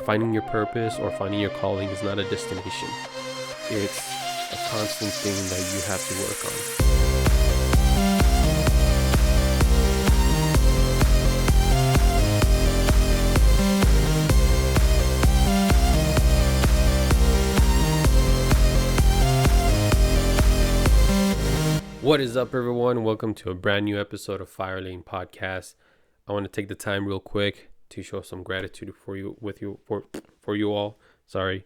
finding your purpose or finding your calling is not a destination. It's a constant thing that you have to work on. What is up, everyone? Welcome to a brand new episode of Fire Lane Podcast. I want to take the time real quick to show some gratitude for you all. Sorry.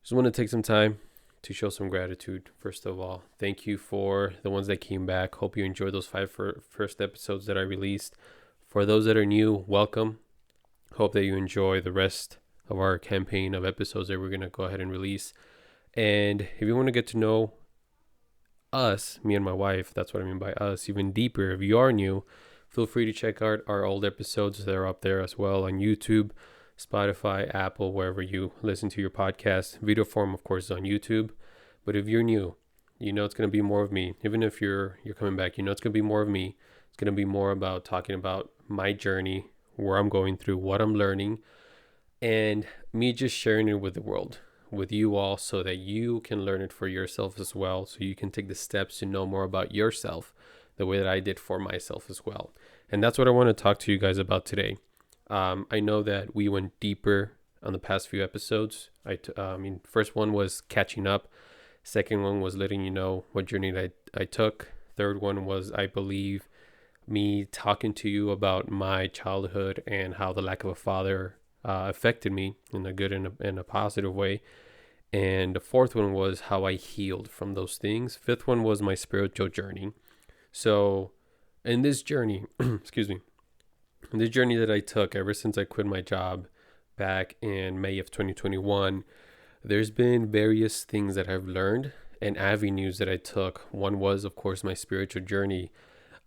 Just want to take some time to show some gratitude. First of all, thank you for the ones that came back. Hope you enjoyed those first episodes that I released. For those that are new, welcome. Hope that you enjoy the rest of our campaign of episodes that we're going to go ahead and release. And if you want to get to know us, me and my wife, that's what I mean by us, even deeper, if you are new, feel free to check out our old episodes. They're up there as well on YouTube, Spotify, Apple, wherever you listen to your podcast. Video form, of course, is on YouTube. But if you're new, you know it's going to be more of me. Even if you're coming back, you know it's going to be more of me. It's going to be more about talking about my journey, where I'm going through, what I'm learning, and me just sharing it with the world, with you all, so that you can learn it for yourself as well, so you can take the steps to know more about yourself the way that I did for myself as well. And that's what I want to talk to you guys about today. I know that we went deeper on the past few episodes. First one was catching up. Second one was letting you know what journey I took. Third one was, I believe, me talking to you about my childhood and how the lack of a father affected me in a good and a positive way. And the fourth one was how I healed from those things. Fifth one was my spiritual journey. So in this journey, this journey that I took ever since I quit my job back in May of 2021, there's been various things that I've learned and avenues that I took. One was, of course, my spiritual journey,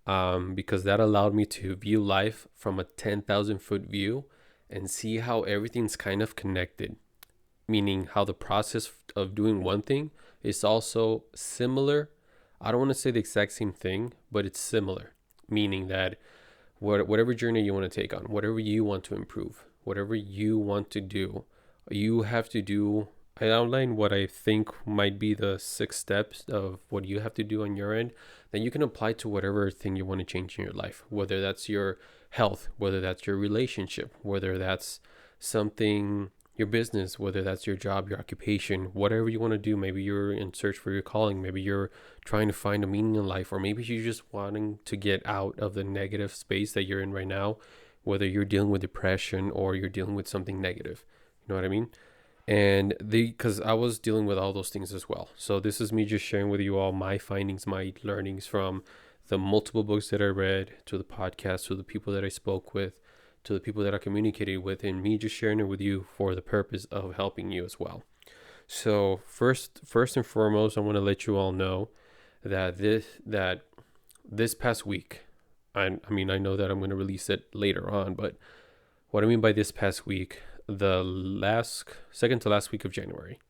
because that allowed me to view life from a 10,000 foot view and see how everything's kind of connected, meaning how the process of doing one thing is also similar. I don't want to say the exact same thing, but it's similar, meaning that whatever journey you want to take on, whatever you want to improve, whatever you want to do, you have to do. I outlined what I think might be the 6 steps of what you have to do on your end. Then you can apply to whatever thing you want to change in your life, whether that's your health, whether that's your relationship, whether that's something, your business, whether that's your job, your occupation, whatever you want to do. Maybe you're in search for your calling. Maybe you're trying to find a meaning in life, or maybe you're just wanting to get out of the negative space that you're in right now, whether you're dealing with depression or you're dealing with something negative. You know what I mean? And because I was dealing with all those things as well. So this is me just sharing with you all my findings, my learnings from the multiple books that I read, to the podcast, to the people that I spoke with, to the people that I communicated with, and me just sharing it with you for the purpose of helping you as well. So first and foremost, I want to let you all know that this past week, I know that I'm going to release it later on, but what I mean by this past week, the second to last week of January,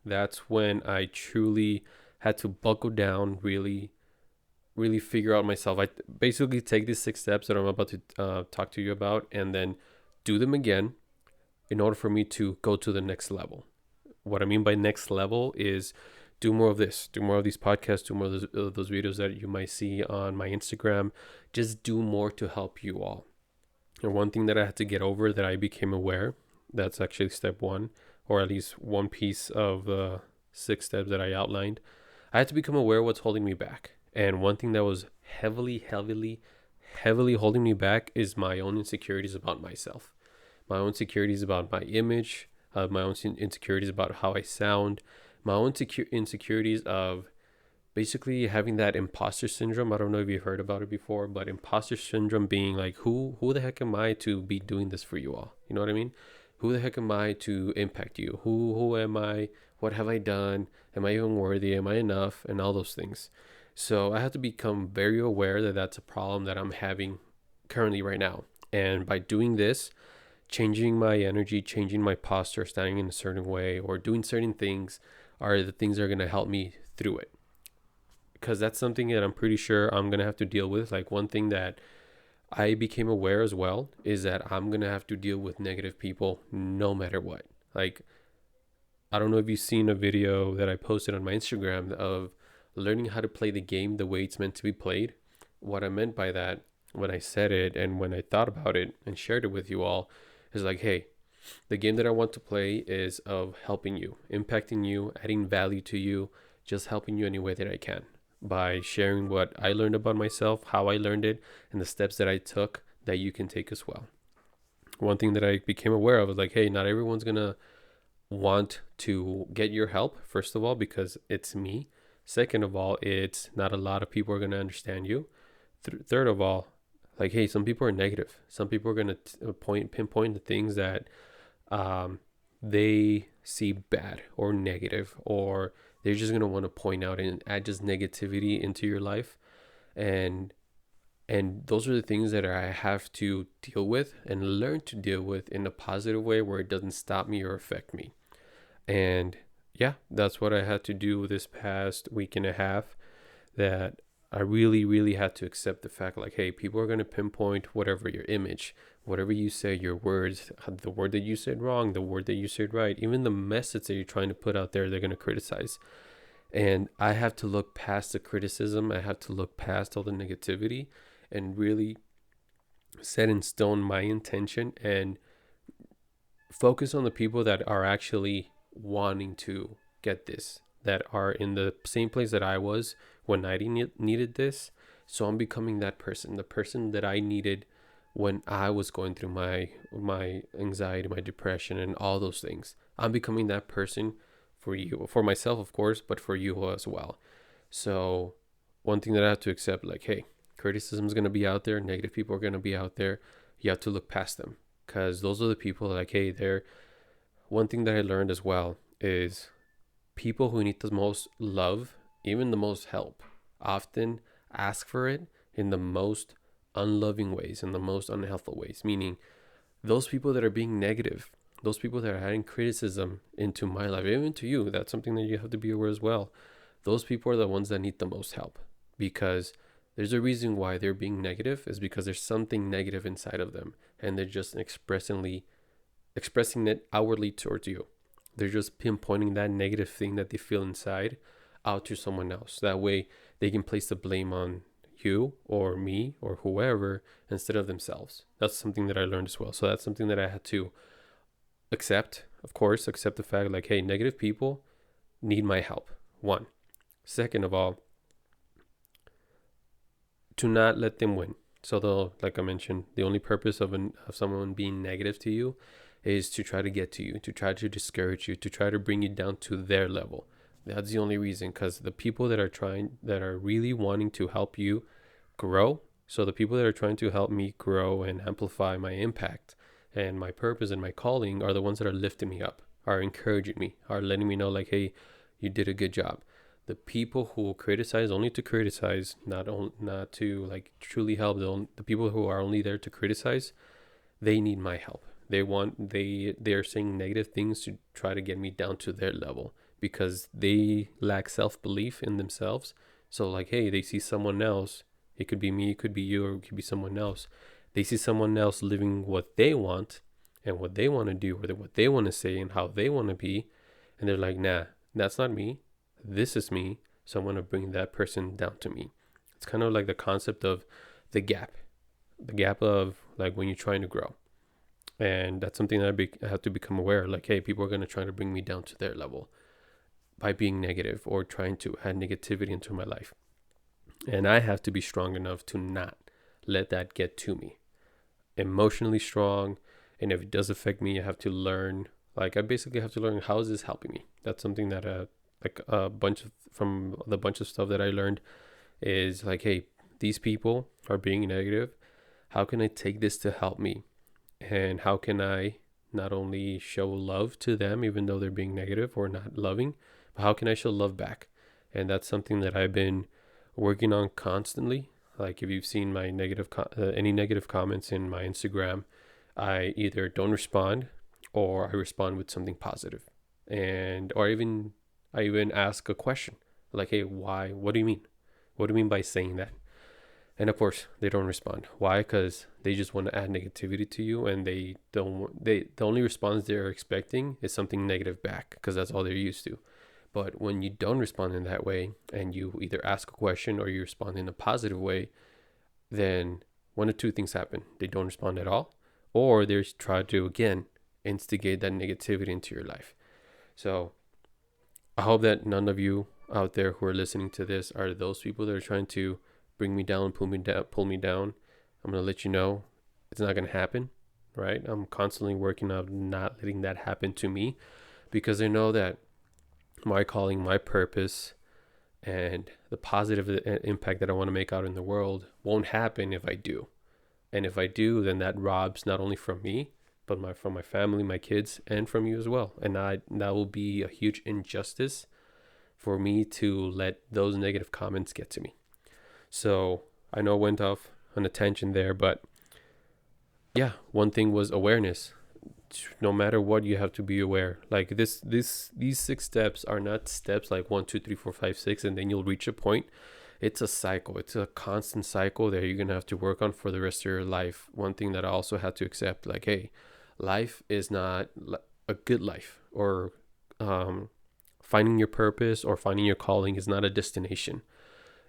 that's when I truly had to buckle down, really figure out myself. I basically take these 6 steps that I'm about to talk to you about, and then do them again in order for me to go to the next level. What I mean by next level is do more of this, do more of these podcasts, do more of those videos that you might see on my Instagram. Just do more to help you all. And one thing that I had to get over, that I became aware, that's actually step 1, or at least one piece of the 6 steps that I outlined. I had to become aware of what's holding me back. And one thing that was heavily holding me back is my own insecurities about myself, my own insecurities about my image, my own insecurities about how I sound, my own insecurities of basically having that imposter syndrome. I don't know if you've heard about it before, but imposter syndrome being like, who the heck am I to be doing this for you all? You know what I mean? Who the heck am I to impact you? Who am I? What have I done? Am I even worthy? Am I enough? And all those things. So I have to become very aware that that's a problem that I'm having currently right now. And by doing this, changing my energy, changing my posture, standing in a certain way, or doing certain things are the things that are going to help me through it. Because that's something that I'm pretty sure I'm going to have to deal with. Like, one thing that I became aware as well is that I'm going to have to deal with negative people no matter what. Like, I don't know if you've seen a video that I posted on my Instagram of learning how to play the game the way it's meant to be played. What I meant by that when I said it and when I thought about it and shared it with you all is like, hey, the game that I want to play is of helping you, impacting you, adding value to you, just helping you any way that I can by sharing what I learned about myself, how I learned it, and the steps that I took that you can take as well. One thing that I became aware of was like, hey, not everyone's going to want to get your help, first of all, because it's me. Second of all, it's not a lot of people are going to understand you. Third of all, like, hey, some people are negative. Some people are going to pinpoint the things that they see bad or negative, or they're just going to want to point out and add just negativity into your life. And those are the things that I have to deal with and learn to deal with in a positive way where it doesn't stop me or affect me. And yeah, that's what I had to do this past week and a half, that I really, really had to accept the fact like, hey, people are going to pinpoint whatever your image, whatever you say, your words, the word that you said wrong, the word that you said right, even the message that you're trying to put out there, they're going to criticize. And I have to look past the criticism. I have to look past all the negativity and really set in stone my intention and focus on the people that are actually wanting to get this, that are in the same place that I was when I needed this. So I'm becoming that person, the person that I needed when I was going through my anxiety, my depression, and all those things. I'm becoming that person for you, for myself, of course, but for you as well. So one thing that I have to accept, like, hey, criticism is going to be out there. Negative people are going to be out there. You have to look past them, because those are the people like, hey, they're, one thing that I learned as well is people who need the most love, even the most help, often ask for it in the most unloving ways, in the most unhelpful ways. Meaning, those people that are being negative, those people that are adding criticism into my life, even to you, that's something that you have to be aware as well. Those people are the ones that need the most help, because there's a reason why they're being negative, is because there's something negative inside of them, and they're just expressing it outwardly towards you. They're just pinpointing that negative thing that they feel inside out to someone else. That way they can place the blame on you or me or whoever instead of themselves. That's something that I learned as well. So that's something that I had to accept, of course, accept the fact like, hey, negative people need my help. One. Second of all, to not let them win. So though, like I mentioned, the only purpose of someone being negative to you is to try to get to you, to try to discourage you, to try to bring you down to their level. That's the only reason, because the people that are really wanting to help you grow. So the people that are trying to help me grow and amplify my impact and my purpose and my calling are the ones that are lifting me up, are encouraging me, are letting me know like, hey, you did a good job. The people who criticize only to criticize, not to like truly help, the people who are only there to criticize, they need my help. They're saying negative things to try to get me down to their level, because they lack self-belief in themselves. So like, hey, they see someone else, it could be me, it could be you, or it could be someone else. They see someone else living what they want and what they want to do, or what they want to say and how they want to be, and they're like, nah, that's not me, this is me, so I'm going to bring that person down to me. It's kind of like the concept of the gap of like when you're trying to grow. And that's something that I have to become aware. Like, hey, people are going to try to bring me down to their level by being negative or trying to add negativity into my life. And I have to be strong enough to not let that get to me. Emotionally strong. And if it does affect me, I have to learn. Like, I basically have to learn, how is this helping me? That's something that from the bunch of stuff that I learned is like, hey, these people are being negative. How can I take this to help me? And how can I not only show love to them, even though they're being negative or not loving, but how can I show love back? And that's something that I've been working on constantly. Like, if you've seen my any negative comments in my Instagram, I either don't respond or I respond with something positive. Or I even ask a question like, hey, why? What do you mean? What do you mean by saying that? And of course, they don't respond. Why? Because they just want to add negativity to you, and they don't. The only response they're expecting is something negative back, because that's all they're used to. But when you don't respond in that way, and you either ask a question or you respond in a positive way, then one of two things happen: they don't respond at all, or they try to again instigate that negativity into your life. So I hope that none of you out there who are listening to this are those people that are trying to bring me down, pull me down. I'm gonna let you know it's not gonna happen, right? I'm constantly working on not letting that happen to me, because I know that my calling, my purpose, and the positive impact that I want to make out in the world won't happen if I do. And if I do, then that robs not only from me, but from my family, my kids, and from you as well. And that will be a huge injustice for me to let those negative comments get to me. So I know I went off on a tangent there, but yeah, one thing was awareness. No matter what, you have to be aware. Like these 6 steps are not steps like 1, 2, 3, 4, 5, 6, and then you'll reach a point. It's a cycle. It's a constant cycle that you're gonna have to work on for the rest of your life. One thing that I also had to accept, like, hey, life is not a good life, or finding your purpose or finding your calling is not a destination.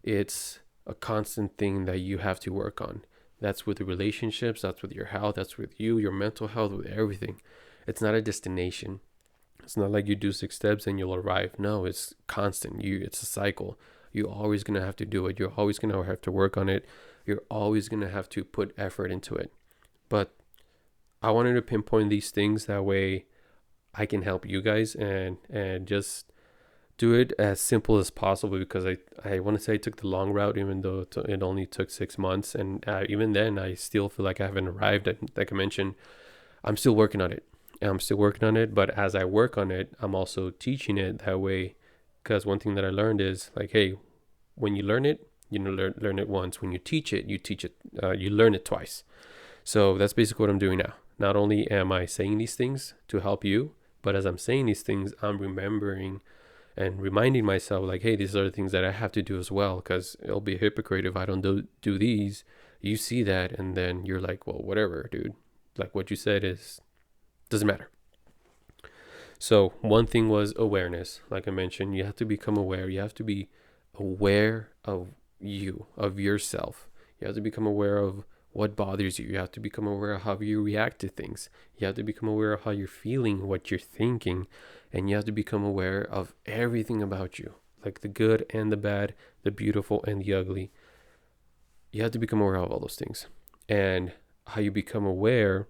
It's a constant thing that you have to work on. That's with the relationships, that's with your health, that's with you, your mental health, with everything. It's not a destination. It's not like you do 6 steps and you'll arrive. No, it's constant. It's a cycle. You're always going to have to do it. You're always going to have to work on it. You're always going to have to put effort into it. But I wanted to pinpoint these things, that way I can help you guys and just do it as simple as possible, because I want to say I took the long route, even though it only took 6 months. And even then, I still feel like I haven't arrived. Like I mentioned, I'm still working on it. But as I work on it, I'm also teaching it that way. Because one thing that I learned is, like, hey, when you learn it, you learn it once. When you teach it, you learn it twice. So that's basically what I'm doing now. Not only am I saying these things to help you, but as I'm saying these things, I'm remembering and reminding myself, like, hey, these are the things that I have to do as well, because it'll be a hypocrite if I don't do these. You see that, and then you're like, well, whatever, dude. Like, what you said doesn't matter. So one thing was awareness. Like I mentioned, you have to become aware. You have to be aware of you, of yourself. You have to become aware of what bothers you. You have to become aware of how you react to things. You have to become aware of how you're feeling, what you're thinking, and you have to become aware of everything about you, like the good and the bad, the beautiful and the ugly. You have to become aware of all those things. And how you become aware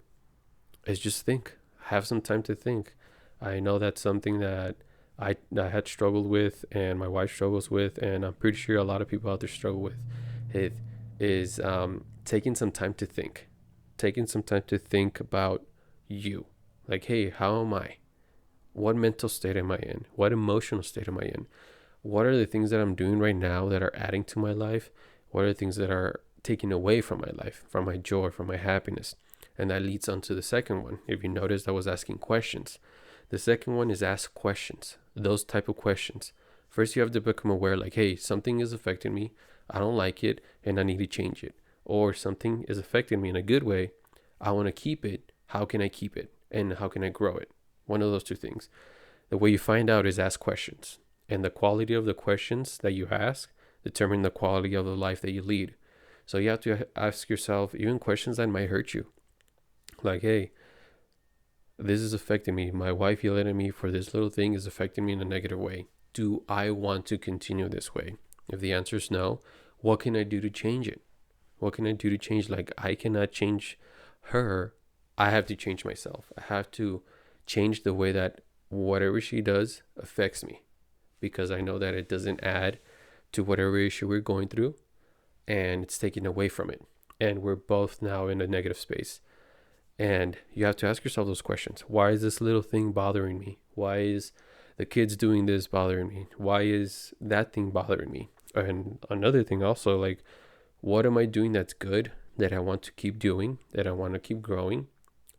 is just think. Have some time to think. I know that's something that I had struggled with, and my wife struggles with, and I'm pretty sure a lot of people out there struggle with it, is taking some time to think. Taking some time to think about you. Like, hey, how am I? What mental state am I in? What emotional state am I in? What are the things that I'm doing right now that are adding to my life? What are the things that are taking away from my life, from my joy, from my happiness? And that leads on to the second one. If you noticed, I was asking questions. The second one is ask questions, those type of questions. First, you have to become aware, like, hey, something is affecting me. I don't like it, and I need to change it. Or something is affecting me in a good way. I want to keep it. How can I keep it? And how can I grow it? One of those two things. The way you find out is ask questions. And the quality of the questions that you ask determine the quality of the life that you lead. So you have to ask yourself even questions that might hurt you. Like, hey, this is affecting me. My wife yelling at me for this little thing is affecting me in a negative way. Do I want to continue this way? If the answer is no, what can I do to change it? What can I do to change? Like, I cannot change her. I have to change myself. I have to change the way that whatever she does affects me, because I know that it doesn't add to whatever issue we're going through, and it's taken away from it. And we're both now in a negative space. And you have to ask yourself those questions. Why is this little thing bothering me? Why is the kids doing this bothering me? Why is that thing bothering me? And another thing also, like, what am I doing that's good, that I want to keep doing, that I want to keep growing?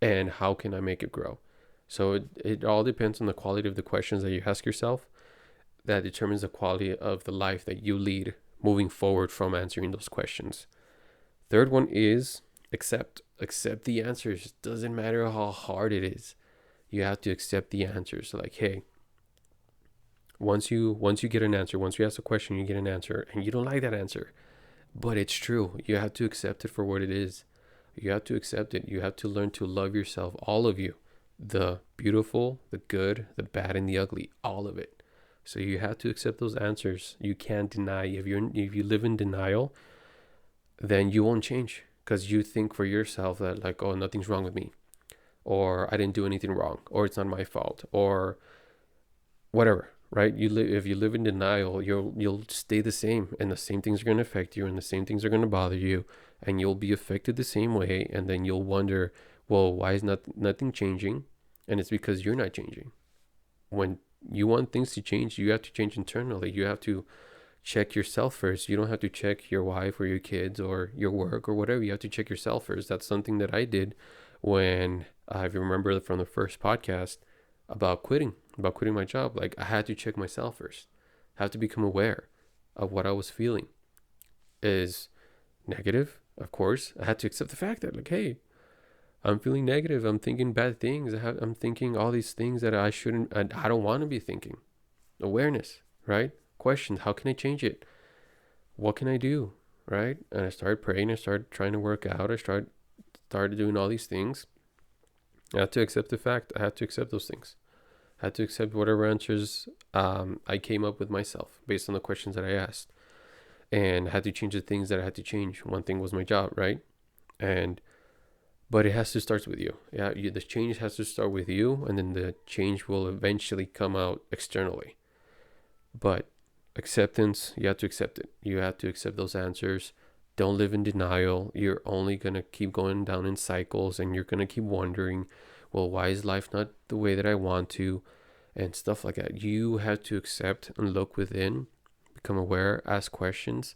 And how can I make it grow? So it all depends on the quality of the questions that you ask yourself. That determines the quality of the life that you lead moving forward from answering those questions. Third one is accept the answers. Doesn't matter how hard it is, you have to accept the answers. So like, hey, once you get an answer, once you ask a question, you get an answer and you don't like that answer, but it's true, you have to accept it for what it is. You have to accept it. You have to learn to love yourself, all of you, the beautiful, the good, the bad, and the ugly, all of it. So you have to accept those answers. You can't deny. If you live in denial, then you won't change, because you think for yourself that like, oh, nothing's wrong with me, or I didn't do anything wrong, or it's not my fault, or whatever, right? If you live in denial, you'll stay the same, and the same things are going to affect you, and the same things are going to bother you, and you'll be affected the same way. And then you'll wonder, well, why is nothing changing? And it's because you're not changing. When you want things to change, you have to change internally. You have to check yourself first. You don't have to check your wife or your kids or your work or whatever. You have to check yourself first. That's something that I did when, if you remember from the first podcast about quitting my job. Like, I had to check myself first. I have to become aware of what I was feeling is negative. Of course, I had to accept the fact that, like, hey, I'm feeling negative. I'm thinking bad things. I'm thinking all these things that I shouldn't, I don't want to be thinking. Awareness, right? Questions. How can I change it? What can I do? Right? And I started praying. I started trying to work out. I started doing all these things. I had to accept the fact. I had to accept those things. I had to accept whatever answers I came up with myself based on the questions that I asked. And I had to change the things that I had to change. One thing was my job, right? But it has to start with you. Yeah, the change has to start with you, and then the change will eventually come out externally. But acceptance, you have to accept it. You have to accept those answers. Don't live in denial. You're only going to keep going down in cycles, and you're going to keep wondering, well, why is life not the way that I want to? And stuff like that. You have to accept and look within, become aware, ask questions,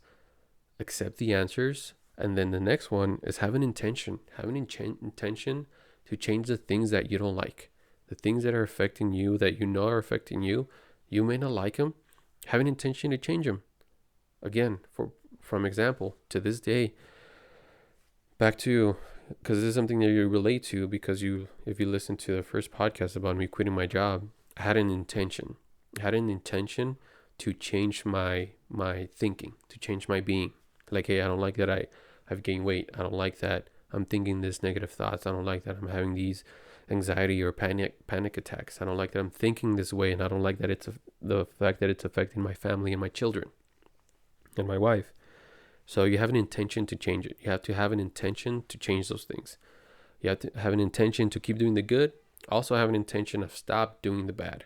accept the answers. And then the next one is have an intention. Have an intention to change the things that you don't like. The things that are affecting you, that you know are affecting you. You may not like them. Have an intention to change them. Again, from example, to this day, back to, because this is something that you relate to, because if you listen to the first podcast about me quitting my job, I had an intention. I had an intention to change my thinking, to change my being. Like, hey, I don't like that I've gained weight. I don't like that I'm thinking this negative thoughts. I don't like that I'm having these anxiety or panic attacks. I don't like that I'm thinking this way, and I don't like that it's the fact that it's affecting my family and my children and my wife. So you have an intention to change it. You have to have an intention to change those things. You have to have an intention to keep doing the good. Also have an intention of stop doing the bad.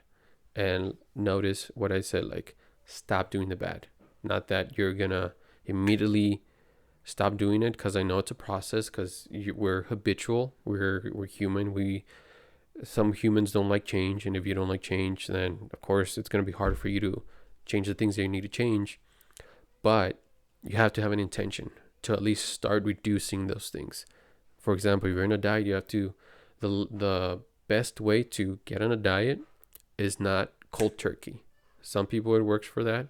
And notice what I said, like, stop doing the bad. Not that you're gonna immediately stop doing it, because I know it's a process, because we're habitual. We're human. Some humans don't like change, and if you don't like change, then of course it's going to be hard for you to change the things that you need to change. But you have to have an intention to at least start reducing those things. For example, if you're in a diet, you have to, the best way to get on a diet is not cold turkey. Some people it works for that,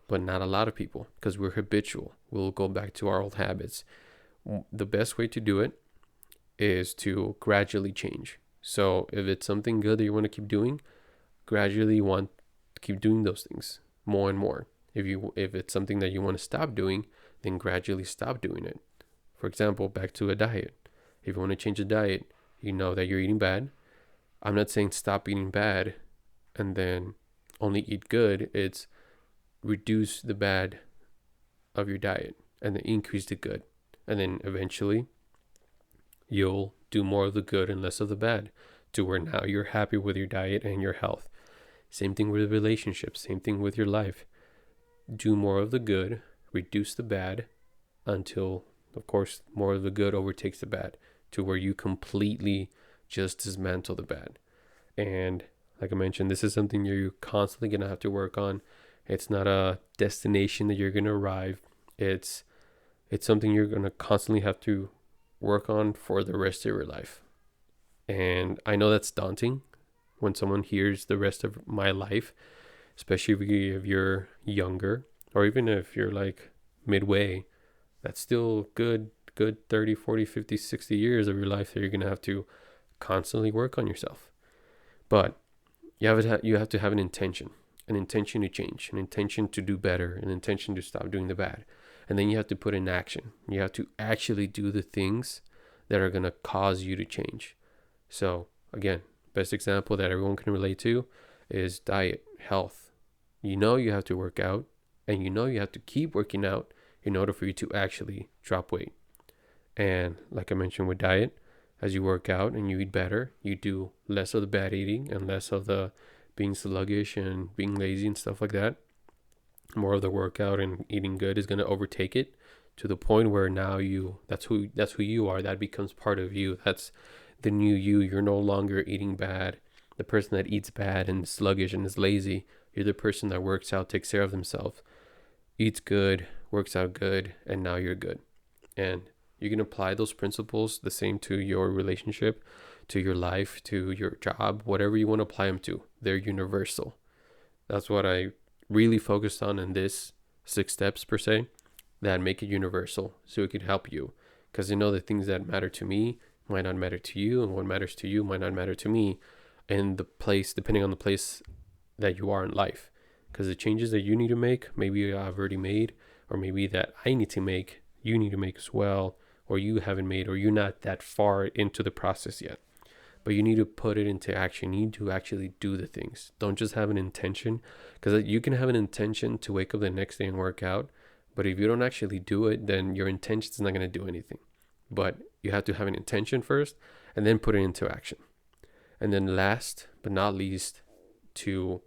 but not a lot of people, because we're habitual. We'll go back to our old habits. The best way to do it is to gradually change. So if it's something good that you want to keep doing, gradually you want to keep doing those things more and more. If it's something that you want to stop doing, then gradually stop doing it. For example, back to a diet. If you want to change a diet, you know that you're eating bad. I'm not saying stop eating bad and then only eat good. It's reduce the bad of your diet and then increase the good. And then eventually you'll do more of the good and less of the bad, to where now you're happy with your diet and your health. Same thing with relationships. Same thing with your life. Do more of the good, reduce the bad, until, of course, more of the good overtakes the bad, to where you completely just dismantle the bad. And like I mentioned, this is something you're constantly going to have to work on. It's not a destination that you're going to arrive. It's something you're going to constantly have to work on for the rest of your life. And I know that's daunting when someone hears the rest of my life, especially if you're younger, or even if you're like midway. That's still good good 30, 40, 50, 60 years of your life that you're going to have to constantly work on yourself. But you have to have an intention to change, an intention to do better, an intention to stop doing the bad. And then you have to put in action. You have to actually do the things that are going to cause you to change. So again, best example that everyone can relate to is diet, health. You have to work out, and you have to keep working out in order for you to actually drop weight. And like I mentioned with diet, as you work out and you eat better, you do less of the bad eating and less of the being sluggish and being lazy and stuff like that. More of the workout and eating good is going to overtake it to the point where now that's who you are. That becomes part of you. That's the new you. You're no longer eating bad, the person that eats bad and is sluggish and is lazy. You're the person that works out, takes care of themselves, eats good, works out good, and now you're good. And you can apply those principles the same to your relationship, to your life, to your job, whatever you want to apply them to. They're universal. That's what I really focused on in this 6 steps per se, that make it universal so it could help you. Because the things that matter to me might not matter to you, and what matters to you might not matter to me in the place, depending on the place that you are in life. Because the changes that you need to make, maybe I've already made, or maybe that I need to make, you need to make as well, or you haven't made, or you're not that far into the process yet. But you need to put it into action. You need to actually do the things. Don't just have an intention, because you can have an intention to wake up the next day and work out, but if you don't actually do it, then your intention is not going to do anything. But you have to have an intention first and then put it into action. And then last but not least, to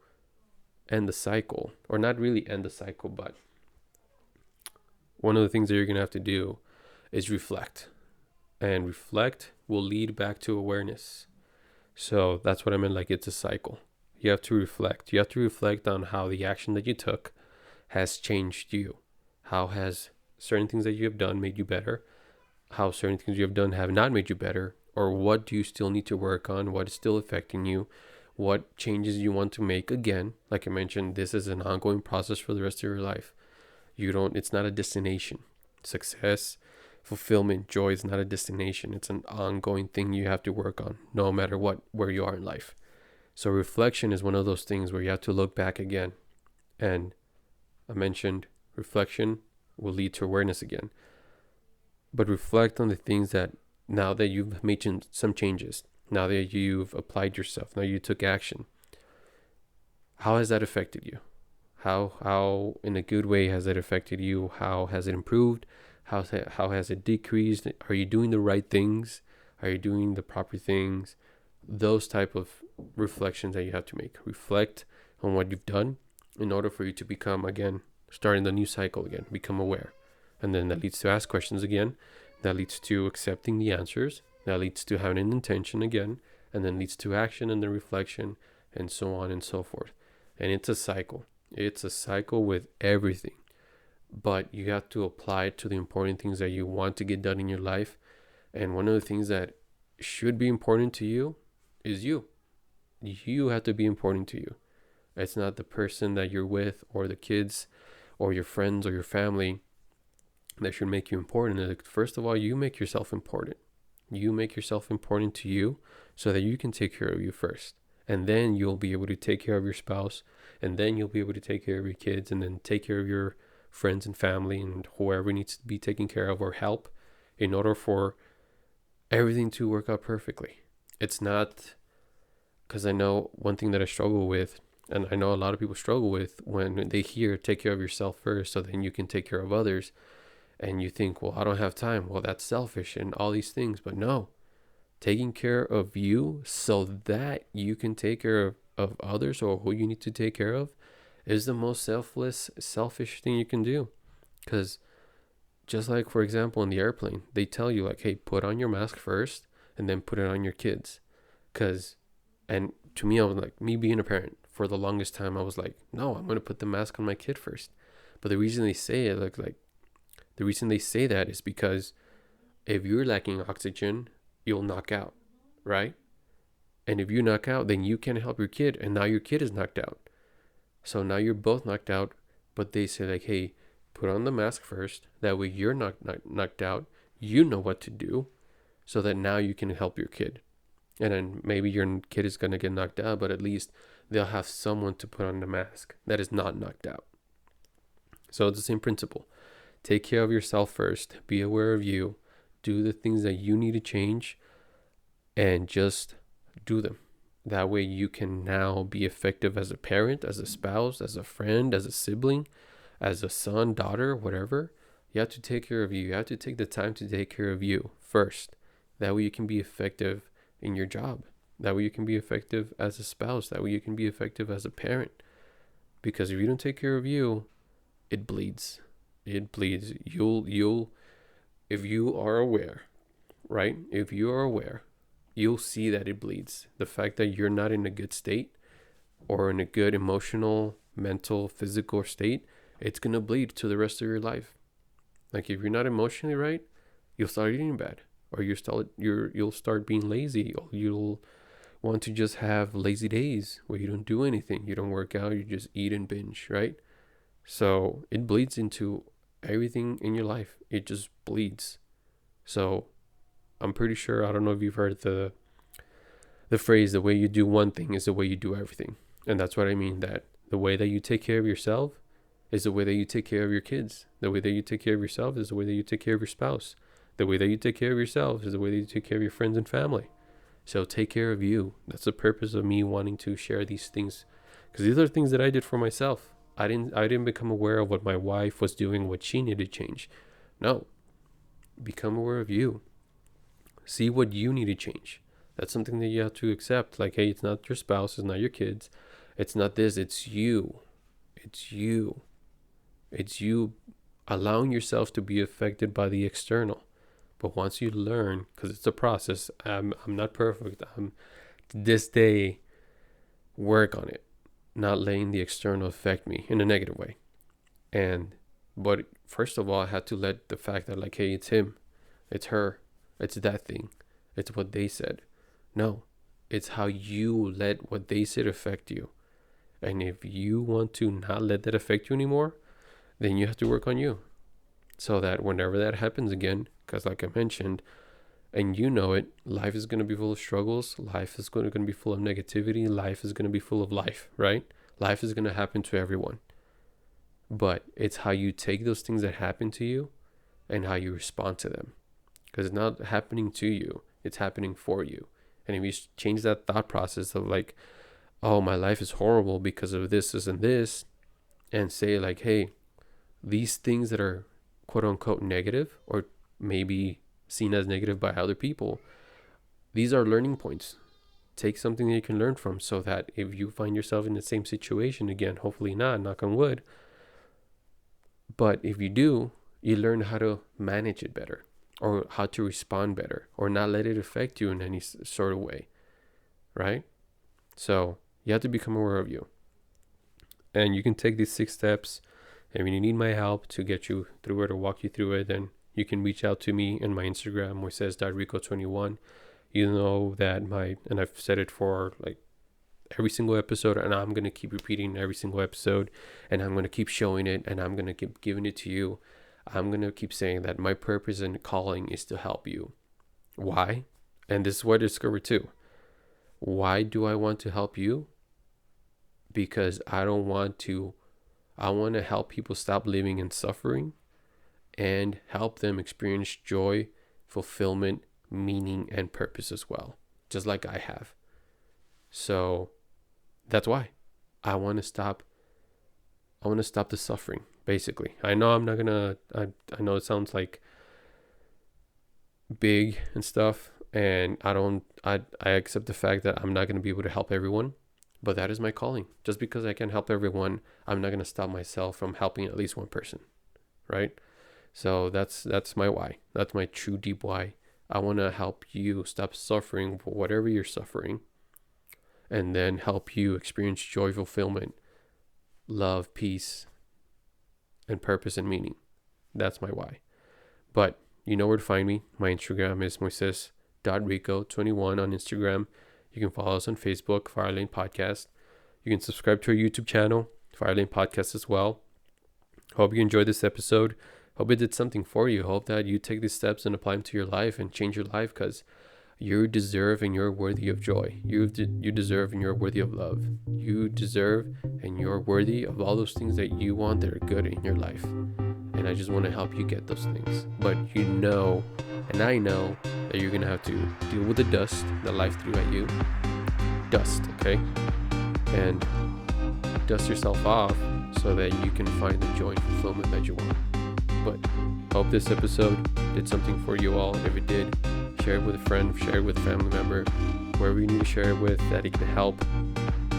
end the cycle, or not really end the cycle, but one of the things that you're going to have to do is reflect. And reflect will lead back to awareness. So that's what I meant, like it's a cycle. You have to reflect. You have to reflect on how the action that you took has changed you. How has certain things that you have done made you better? How certain things you have done have not made you better? Or what do you still need to work on? What is still affecting you? What changes you want to make? Again, like I mentioned, this is an ongoing process for the rest of your life. It's not a destination. Success, fulfillment, joy is not a destination. It's an ongoing thing you have to work on, no matter where you are in life. So reflection is one of those things where you have to look back again. And I mentioned reflection will lead to awareness again. But reflect on the things that, now that you've made some changes, now that you've applied yourself, now you took action, how has that affected you? How in a good way has it affected you? How has it improved? How has it decreased? Are you doing the right things? Are you doing the proper things? Those type of reflections that you have to make. Reflect on what you've done in order for you to become, again, starting the new cycle again, become aware. And then that leads to ask questions again. That leads to accepting the answers. That leads to having an intention again. And then leads to action and then reflection, and so on and so forth. And it's a cycle. It's a cycle with everything. But you have to apply it to the important things that you want to get done in your life. And one of the things that should be important to you is you. You have to be important to you. It's not the person that you're with, or the kids, or your friends, or your family that should make you important. First of all, you make yourself important. You make yourself important to you so that you can take care of you first. And then you'll be able to take care of your spouse. And then you'll be able to take care of your kids, and then take care of your friends and family and whoever needs to be taken care of or help, in order for everything to work out perfectly. It's not, because I know one thing that I struggle with, and I know a lot of people struggle with, when they hear take care of yourself first so then you can take care of others, and you think, well, I don't have time. Well, that's selfish and all these things. But no, taking care of you so that you can take care of others, or who you need to take care of, is the most selfish thing you can do. Because just like, for example, in the airplane, they tell you, like, hey, put on your mask first and then put it on your kids. And to me, I was like, me being a parent, for the longest time, I was like, no, I'm going to put the mask on my kid first. But the reason they say it, the reason they say that is because if you're lacking oxygen, you'll knock out, right? And if you knock out, then you can't help your kid, and now your kid is knocked out. So now you're both knocked out, but they say, like, hey, put on the mask first. That way you're not knocked out. you know what to do, so that now you can help your kid. And then maybe your kid is going to get knocked out, but at least they'll have someone to put on the mask that is not knocked out. So it's the same principle. Take care of yourself first. Be aware of you. Do the things that you need to change and just do them. That way you can now be effective as a parent, as a spouse, as a friend, as a sibling, as a son, daughter, whatever. You have to take care of you. You have to take the time to take care of you first. That way you can be effective in your job. That way you can be effective as a spouse. That way you can be effective as a parent. Because if you don't take care of you, it bleeds. It bleeds. If you are aware, right? If you are aware, you'll see that it bleeds. The fact that you're not in a good state or in a good emotional, mental, physical state, it's going to bleed to the rest of your life. Like if you're not emotionally right, you'll start eating bad, or you'll start being lazy, or you'll want to just have lazy days where you don't do anything. You don't work out, you just eat and binge, right? So it bleeds into everything in your life. It just bleeds. So I'm pretty sure, I don't know if you've heard the phrase, the way you do one thing is the way you do everything. And that's what I mean, that the way that you take care of yourself is the way that you take care of your kids. The way that you take care of yourself is the way that you take care of your spouse. The way that you take care of yourself is the way that you take care of your friends and family. So take care of you. That's the purpose of me wanting to share these things, because these are things that I did for myself. I didn't become aware of what my wife was doing, what she needed to change. No. Become aware of you. See what you need to change. That's something that you have to accept. Like, hey, it's not your spouse, it's not your kids, it's not this, it's you. It's you. It's you allowing yourself to be affected by the external. But once you learn, because it's a process, I'm not perfect. I'm this day work on it, not letting the external affect me in a negative way. But first of all, I had to let the fact that, like, hey, it's him, it's her, it's that thing, it's what they said. No, it's how you let what they said affect you. And if you want to not let that affect you anymore, then you have to work on you. So that whenever that happens again, because like I mentioned, and you know it, life is going to be full of struggles. Life is going to be full of negativity. Life is going to be full of life, right? Life is going to happen to everyone. But it's how you take those things that happen to you and how you respond to them. Because it's not happening to you, it's happening for you. And if you change that thought process of like, oh, my life is horrible because of this and this, and say like, hey, these things that are quote unquote negative, or maybe seen as negative by other people, these are learning points. Take something that you can learn from, so that if you find yourself in the same situation again, hopefully not, knock on wood, but if you do, you learn how to manage it better, or how to respond better, or not let it affect you in any sort of way, right? So you have to become aware of you. And you can take these 6 steps. And when you need my help to get you through it or walk you through it, then you can reach out to me in my Instagram, moises.rico21. You know that and I've said it for like every single episode, and I'm going to keep repeating every single episode, and I'm going to keep showing it, and I'm going to keep giving it to you. I'm going to keep saying that my purpose and calling is to help you. Why? And this is what I discovered too. Why do I want to help you? Because I want to help people stop living in suffering and help them experience joy, fulfillment, meaning, and purpose as well, just like I have. So that's why I want to stop the suffering, basically. I know I'm not gonna, I know it sounds like big and stuff, and I accept the fact that I'm not going to be able to help everyone, but that is my calling. Just because I can help everyone, I'm not going to stop myself from helping at least one person, right? So that's my why. That's my true deep why. I want to help you stop suffering for whatever you're suffering, and then help you experience joy, fulfillment, love, peace, and purpose and meaning. That's my why. But you know where to find me. My Instagram is moises.rico21 on Instagram. You can follow us on Facebook, Firelane Podcast. You can subscribe to our YouTube channel, Firelane Podcast as well. Hope you enjoyed this episode. Hope it did something for you. Hope that you take these steps and apply them to your life and change your life, because you deserve and you're worthy of joy. You deserve and you're worthy of love. You deserve and you're worthy of all those things that you want that are good in your life. And I just want to help you get those things. But you know, and I know, that you're going to have to deal with the dust that life threw at you. Dust, okay? And dust yourself off so that you can find the joy and fulfillment that you want. But hope this episode did something for you all. If it did, share it with a friend, share it with a family member, whoever you need to share it with, that it can help.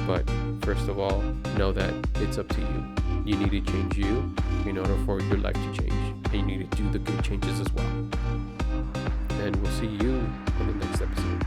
But first of all, know that it's up to you. You need to change you in order for your life to change. And you need to do the good changes as well. And we'll see you in the next episode.